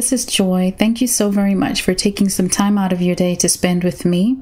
this is Joy. Thank you so very much for taking some time out of your day to spend with me.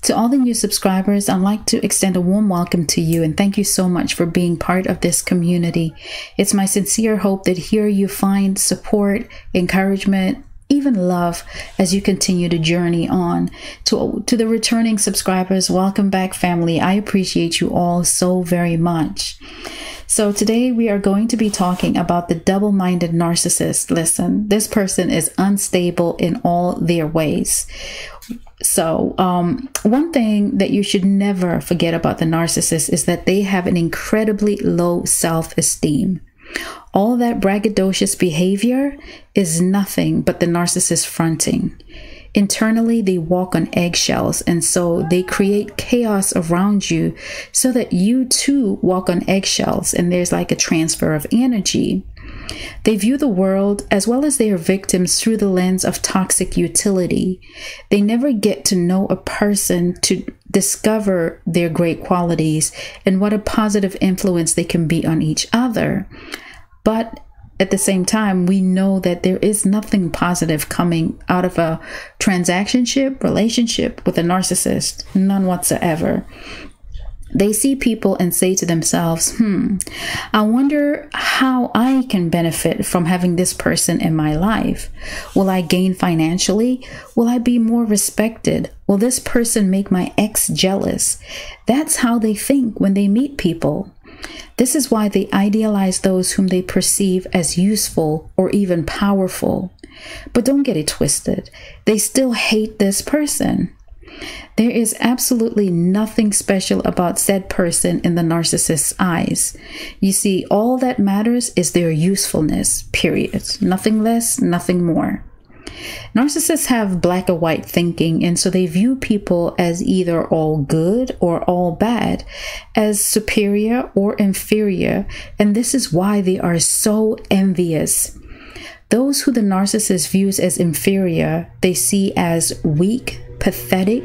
To all the new subscribers, I'd like to extend a warm welcome to you and thank you so much for being part of this community. It's my sincere hope that here you find support, encouragement, even love as you continue to journey on. To the returning subscribers, welcome back, family. I appreciate you all so very much. So today we are going to be talking about the double-minded narcissist. Listen, this person is unstable in all their ways. So one thing that you should never forget about the narcissist is that they have an incredibly low self-esteem. All that braggadocious behavior is nothing but the narcissist fronting. Internally, they walk on eggshells, and so they create chaos around you so that you too walk on eggshells, and there's like a transfer of energy. They view the world as well as their victims through the lens of toxic utility. They never get to know a person to discover their great qualities and what a positive influence they can be on each other. But at the same time, we know that there is nothing positive coming out of a relationship with a narcissist, none whatsoever. They see people and say to themselves, I wonder how I can benefit from having this person in my life. Will I gain financially? Will I be more respected? Will this person make my ex jealous? That's how they think when they meet people. This is why they idealize those whom they perceive as useful or even powerful. But don't get it twisted. They still hate this person. There is absolutely nothing special about said person in the narcissist's eyes. You see, all that matters is their usefulness, period. Nothing less, nothing more. Narcissists have black or white thinking, and so they view people as either all good or all bad, as superior or inferior, and this is why they are so envious. Those who the narcissist views as inferior, they see as weak, pathetic,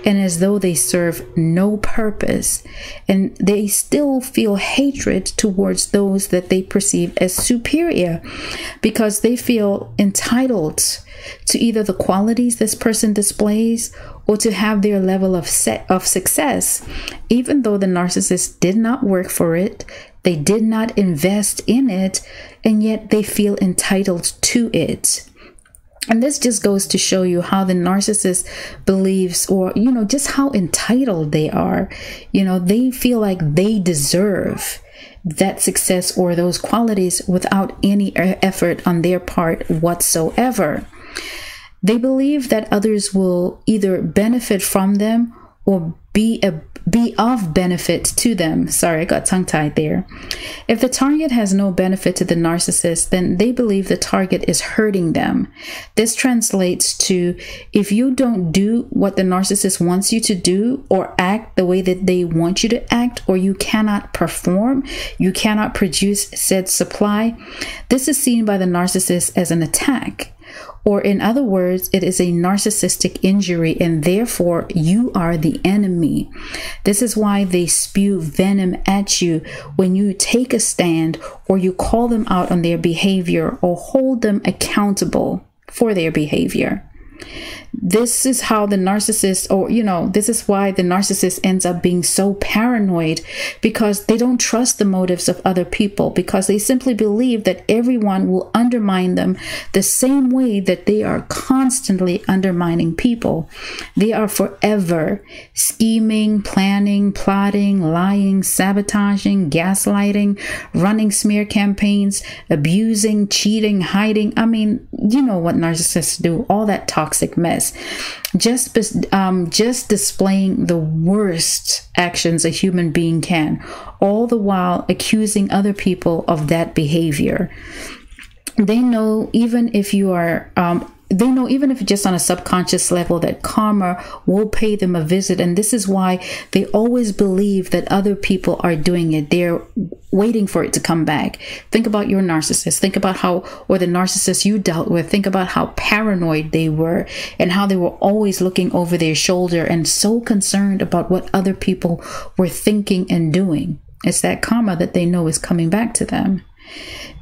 and as though they serve no purpose, and they still feel hatred towards those that they perceive as superior because they feel entitled to either the qualities this person displays or to have their level of success, even though the narcissist did not work for it, they did not invest in it, and yet they feel entitled to it. And this just goes to show you how the narcissist believes, or, just how entitled they are. They feel like they deserve that success or those qualities without any effort on their part whatsoever. They believe that others will either benefit from them or be of benefit to them. Sorry, I got tongue-tied there. If the target has no benefit to the narcissist, then they believe the target is hurting them. This translates to, if you don't do what the narcissist wants you to do or act the way that they want you to act, or you cannot perform, you cannot produce said supply, this is seen by the narcissist as an attack. Or in other words, it is a narcissistic injury, and therefore you are the enemy. This is why they spew venom at you when you take a stand or you call them out on their behavior or hold them accountable for their behavior. This is how the narcissist, this is why the narcissist ends up being so paranoid, because they don't trust the motives of other people, because they simply believe that everyone will undermine them the same way that they are constantly undermining people. They are forever scheming, planning, plotting, lying, sabotaging, gaslighting, running smear campaigns, abusing, cheating, hiding. I mean, you know what narcissists do, all that toxic mess. Just displaying the worst actions a human being can, all the while accusing other people of that behavior. They know even if you are even if just on a subconscious level, that karma will pay them a visit. And this is why they always believe that other people are doing it. They're waiting for it to come back. Think about your narcissist. Think about or the narcissist you dealt with. Think about how paranoid they were and how they were always looking over their shoulder and so concerned about what other people were thinking and doing. It's that karma that they know is coming back to them.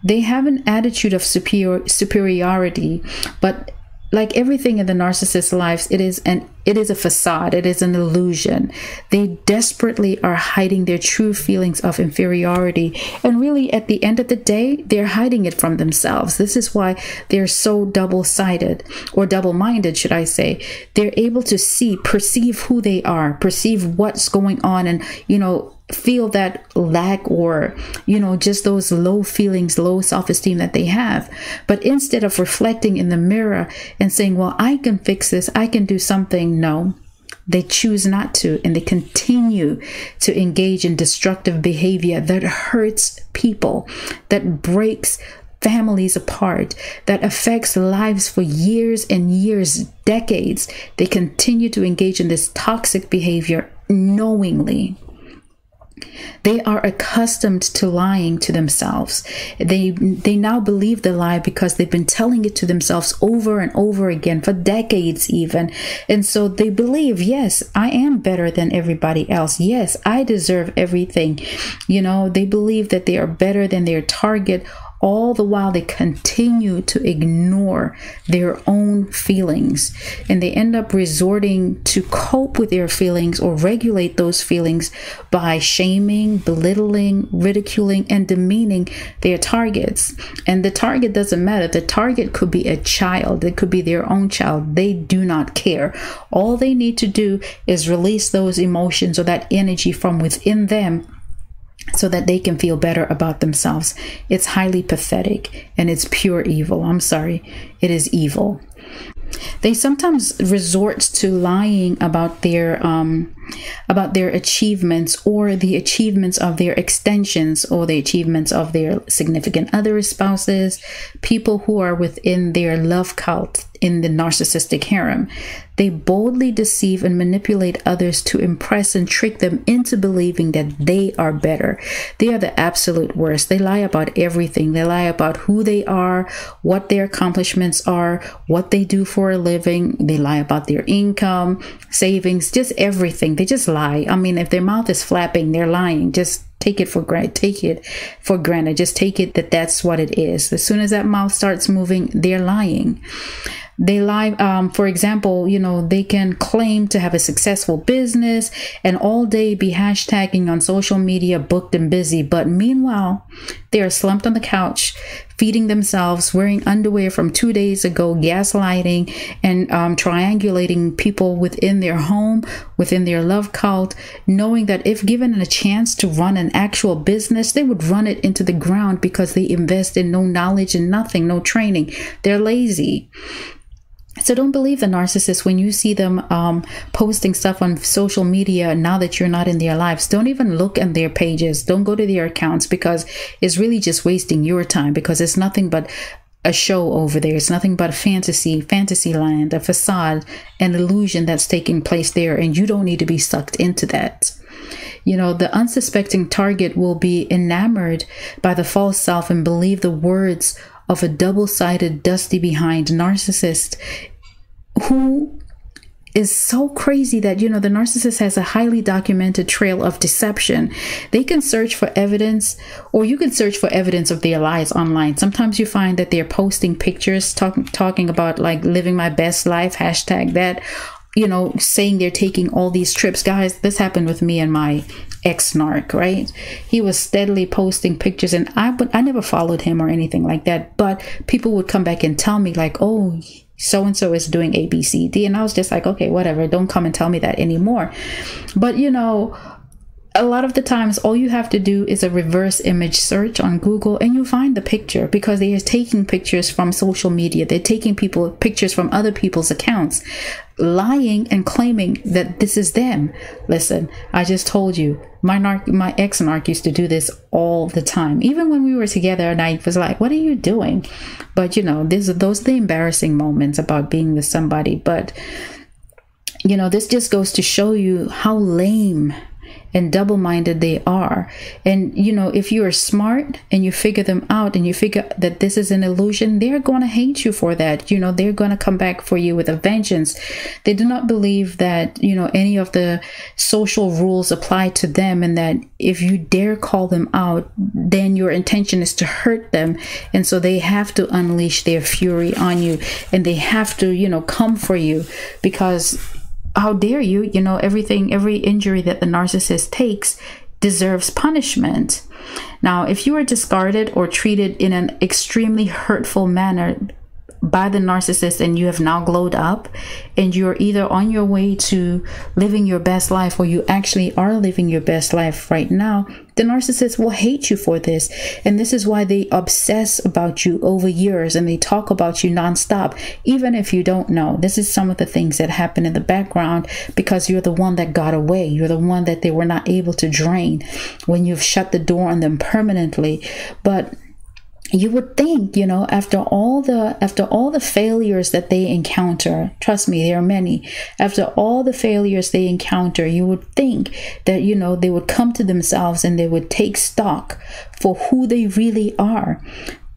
They have an attitude of superiority, but like everything in the narcissist's lives, it is a facade. It is an illusion. They desperately are hiding their true feelings of inferiority. And really, at the end of the day, they're hiding it from themselves. This is why they're so double-sided, or double-minded, should I say. They're able to perceive who they are, perceive what's going on, and, feel that lack, or just those low feelings, low self-esteem that they have. But instead of reflecting in the mirror and saying, well, I can fix this, I can do something, no, they choose not to, and they continue to engage in destructive behavior that hurts people, that breaks families apart, that affects lives for years and years, decades. They continue to engage in this toxic behavior knowingly. They are accustomed to lying to themselves. They now believe the lie because they've been telling it to themselves over and over again for decades even. And so they believe, yes, I am better than everybody else. Yes, I deserve everything. They believe that they are better than their target. All the while they continue to ignore their own feelings, and they end up resorting to cope with their feelings or regulate those feelings by shaming, belittling, ridiculing, and demeaning their targets. And the target doesn't matter. The target could be a child. It could be their own child. They do not care. All they need to do is release those emotions or that energy from within them, so that they can feel better about themselves. It's highly pathetic, and it's pure evil. I'm sorry, it is evil. They sometimes resort to lying about their achievements, or the achievements of their extensions, or the achievements of their significant other, spouses, people who are within their love cult in the narcissistic harem. They boldly deceive and manipulate others to impress and trick them into believing that they are better. They are the absolute worst. They lie about everything. They lie about who they are, what their accomplishments are, what they do for a living. They lie about their income, savings, just everything. They just lie. I mean, if their mouth is flapping, they're lying. Just take it for granted. Take it for granted. Just take it that that's what it is. As soon as that mouth starts moving, they're lying. They lie, for example, they can claim to have a successful business and all day be hashtagging on social media, booked and busy. But meanwhile, they are slumped on the couch, feeding themselves, wearing underwear from 2 days ago, gaslighting and triangulating people within their home, within their love cult, knowing that if given a chance to run an actual business, they would run it into the ground because they invest in no knowledge and nothing, no training. They're lazy. So don't believe the narcissist when you see them posting stuff on social media now that you're not in their lives. Don't even look at their pages. Don't go to their accounts, because it's really just wasting your time, because it's nothing but a show over there. It's nothing but fantasy land, a facade, an illusion that's taking place there, and you don't need to be sucked into that. The unsuspecting target will be enamored by the false self and believe the words of a double-sided, dusty behind narcissist, who is so crazy that, the narcissist has a highly documented trail of deception. They can search for evidence, or you can search for evidence of their lies online. Sometimes you find that they're posting pictures, talking about like living my best life, hashtag that, saying they're taking all these trips. Guys, this happened with me and my ex-narc, right? He was steadily posting pictures, and I never followed him or anything like that, but people would come back and tell me like, oh, so-and-so is doing A, B, C, D. And I was just like, okay, whatever. Don't come and tell me that anymore. But, a lot of the times, all you have to do is a reverse image search on Google, and you find the picture, because they are taking pictures from social media. They're taking pictures from other people's accounts, lying and claiming that this is them. Listen, I just told you, my ex-narc used to do this all the time. Even when we were together, and I was like, what are you doing? But, those are the embarrassing moments about being with somebody. But, this just goes to show you how lame and double-minded they are. And you know, if you are smart and you figure them out and you figure that this is an illusion, they're going to hate you for that. You know, they're going to come back for you with a vengeance. They do not believe that, you know, any of the social rules apply to them, and that if you dare call them out, then your intention is to hurt them. And so they have to unleash their fury on you, and they have to, you know, come for you, because how dare you, you know, every injury that the narcissist takes deserves punishment. Now, if you are discarded or treated in an extremely hurtful manner by the narcissist, and you have now glowed up and you're either on your way to living your best life, or you actually are living your best life right now, the narcissist will hate you for this. And this is why they obsess about you over years, and they talk about you nonstop, even if you don't know. This is some of the things that happen in the background, because you're the one that got away. You're the one that they were not able to drain when you've shut the door on them permanently. But you would think, you know, after all the failures that they encounter, trust me, there are many, after all the failures they encounter, you would think that, you know, they would come to themselves and they would take stock for who they really are.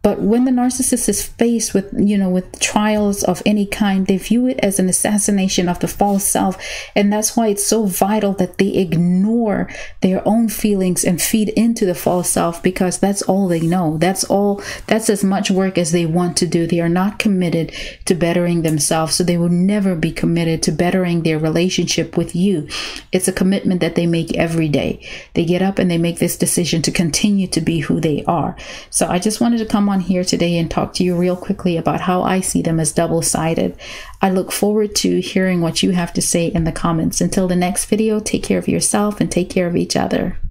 But when the narcissist is faced with, you know, with trials of any kind, they view it as an assassination of the false self. And that's why it's so vital that they ignore their own feelings and feed into the false self, because that's all they know. That's as much work as they want to do. They are not committed to bettering themselves. So they will never be committed to bettering their relationship with you. It's a commitment that they make every day. They get up and they make this decision to continue to be who they are. So I just wanted to come on here today and talk to you real quickly about how I see them as double-sided. I look forward to hearing what you have to say in the comments. Until the next video, take care of yourself and take care of each other.